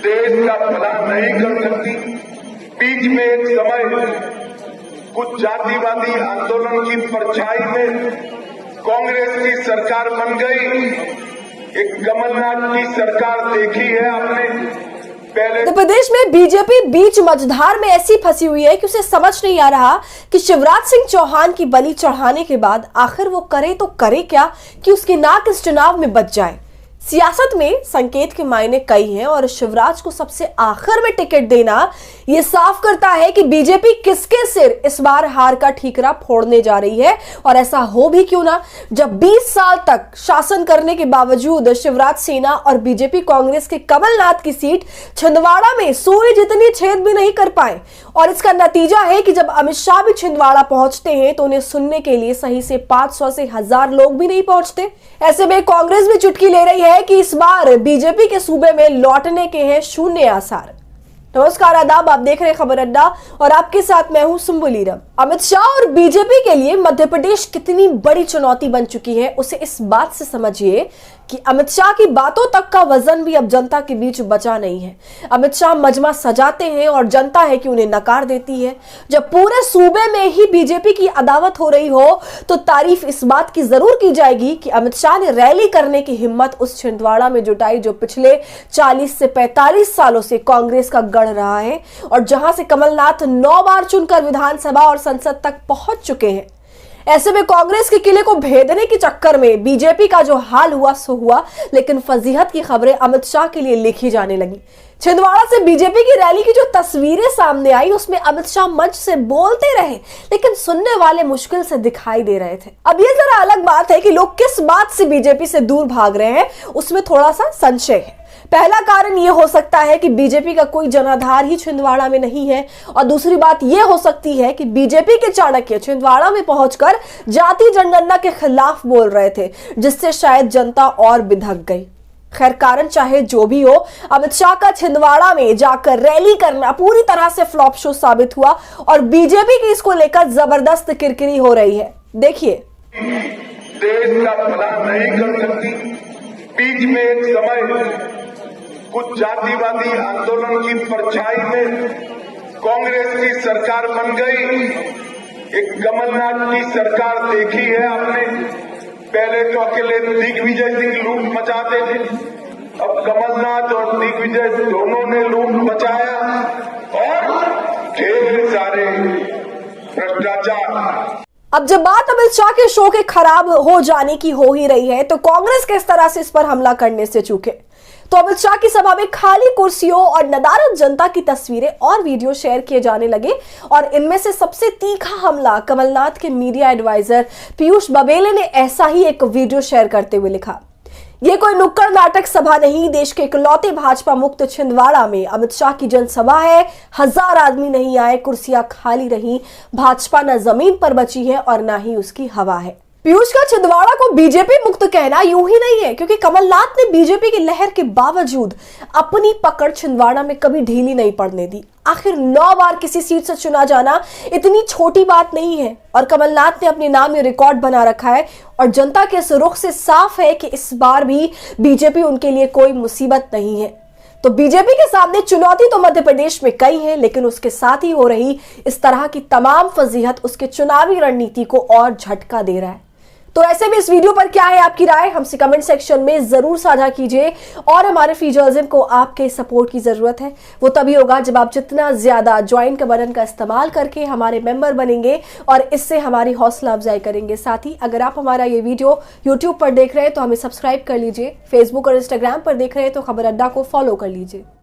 देश का भला नहीं कर सकती। बीच में एक समय कुछ जातिवादी आंदोलन की परछाई में कांग्रेस की सरकार बन गई। एक कमलनाथ की सरकार देखी है आपने। मध्य प्रदेश में बीजेपी बीच मझधार में ऐसी फंसी हुई है कि उसे समझ नहीं आ रहा कि शिवराज सिंह चौहान की बलि चढ़ाने के बाद आखिर वो करे तो करे क्या कि उसकी नाक इस चुनाव में बच जाए। सियासत में संकेत के मायने कई हैं और शिवराज को सबसे आखिर में टिकट देना यह साफ करता है कि बीजेपी किसके सिर इस बार हार का ठीकरा फोड़ने जा रही है। और ऐसा हो भी क्यों ना, जब 20 साल तक शासन करने के बावजूद शिवराज सेना और बीजेपी कांग्रेस के कमलनाथ की सीट छिंदवाड़ा में सुई जितनी छेद भी नहीं कर पाए। और इसका नतीजा है कि जब अमित शाह भी छिंदवाड़ा पहुंचते हैं तो उन्हें सुनने के लिए सही से 500 से 1000 लोग भी नहीं पहुंचते। ऐसे में कांग्रेस भी चुटकी ले रही है कि इस बार बीजेपी के सूबे में लौटने के हैं शून्य आसार। नमस्कार, आदाब, आप देख रहे हैं खबर अड्डा और आपके साथ मैं हूं सुम्बुलीरम। अमित शाह और बीजेपी के लिए मध्य प्रदेश कितनी बड़ी चुनौती बन चुकी है उसे इस बात से समझिए कि अमित शाह की बातों तक का वजन भी अब जनता के बीच बचा नहीं है। अमित शाह मजमा सजाते हैं और जनता है कि उन्हें नकार देती है। जब पूरे सूबे में ही बीजेपी की अदावत हो रही हो तो तारीफ इस बात की जरूर की जाएगी कि अमित शाह ने रैली करने की हिम्मत उस छिंदवाड़ा में जुटाई जो पिछले 40 से 45 सालों से कांग्रेस का गढ़ रहा है और जहां से कमलनाथ 9 बार चुनकर विधानसभा और संसद तक पहुंच चुके हैं। ऐसे में कांग्रेस के किले को भेदने के चक्कर में बीजेपी का जो हाल हुआ सो हुआ, लेकिन फजीहत की खबरें अमित शाह के लिए लिखी जाने लगी। छिंदवाड़ा से बीजेपी की रैली की जो तस्वीरें सामने आई उसमें अमित शाह मंच से बोलते रहे लेकिन सुनने वाले मुश्किल से दिखाई दे रहे थे। अब ये जरा अलग बात है कि लोग किस बात से बीजेपी से दूर भाग रहे हैं, उसमें थोड़ा सा संशय है। पहला कारण यह हो सकता है कि बीजेपी का कोई जनाधार ही छिंदवाड़ा में नहीं है और दूसरी बात यह हो सकती है कि बीजेपी के चाणक्य छिंदवाड़ा में पहुंचकर जाति जनगणना के खिलाफ बोल रहे थे, जिससे शायद जनता और बिधक गई। खैर, कारण चाहे जो भी हो, अमित शाह का छिंदवाड़ा में जाकर रैली करना पूरी तरह से फ्लॉप शो साबित हुआ और बीजेपी की इसको लेकर जबरदस्त किरकिरी हो रही है। देखिए, देश का भला नहीं कर सकती। बीच में एक समय कुछ जातिवादी आंदोलन की परछाई में कांग्रेस की सरकार बन गई। एक कमलनाथ की सरकार देखी है आपने। पहले तो अकेले दिग्विजय सिंह लूट मचाते थे, अब कमलनाथ और दिग्विजय दोनों ने लूट मचाया और ढेर सारे भ्रष्टाचार। अब जब बात अमित शाह के शो के खराब हो जाने की हो ही रही है तो कांग्रेस किस तरह से इस पर हमला करने से चूके। तो अमित शाह की सभा में खाली कुर्सियों और नदारद जनता की तस्वीरें और वीडियो शेयर किए जाने लगे और इनमें से सबसे तीखा हमला कमलनाथ के मीडिया एडवाइजर पीयूष बबेले ने ऐसा ही एक वीडियो शेयर करते हुए लिखा। ये कोई नुक्कड़ नाटक सभा नहीं, देश के इकलौते भाजपा मुक्त छिंदवाड़ा में अमित शाह की जनसभा है। 1000 आदमी नहीं आए, कुर्सियां खाली रही, भाजपा न जमीन पर बची है और ना ही उसकी हवा है। पीयूष का छिंदवाड़ा को बीजेपी मुक्त कहना यूं ही नहीं है, क्योंकि कमलनाथ ने बीजेपी की लहर के बावजूद अपनी पकड़ छिंदवाड़ा में कभी ढीली नहीं पड़ने दी। आखिर 9 बार किसी सीट से चुना जाना इतनी छोटी बात नहीं है और कमलनाथ ने अपने नाम में रिकॉर्ड बना रखा है और जनता के इस रुख से साफ है कि इस बार भी बीजेपी उनके लिए कोई मुसीबत नहीं है। तो बीजेपी के सामने चुनौती तो मध्य प्रदेश में कई है, लेकिन उसके साथ ही हो रही इस तरह की तमाम फजीहत उसके चुनावी रणनीति को और झटका दे रहा है। तो ऐसे में इस वीडियो पर क्या है आपकी राय, हमसे कमेंट सेक्शन में जरूर साझा कीजिए। और हमारे फ्री जर्नलिज्म को आपके सपोर्ट की जरूरत है, वो तभी होगा जब आप जितना ज्यादा ज्वाइन के बटन का इस्तेमाल करके हमारे मेंबर बनेंगे और इससे हमारी हौसला अफजाई करेंगे। साथ ही अगर आप हमारा ये वीडियो यूट्यूब पर देख रहे हैं तो हमें सब्सक्राइब कर लीजिए, फेसबुक और इंस्टाग्राम पर देख रहे हैं तो खबर अड्डा को फॉलो कर लीजिए।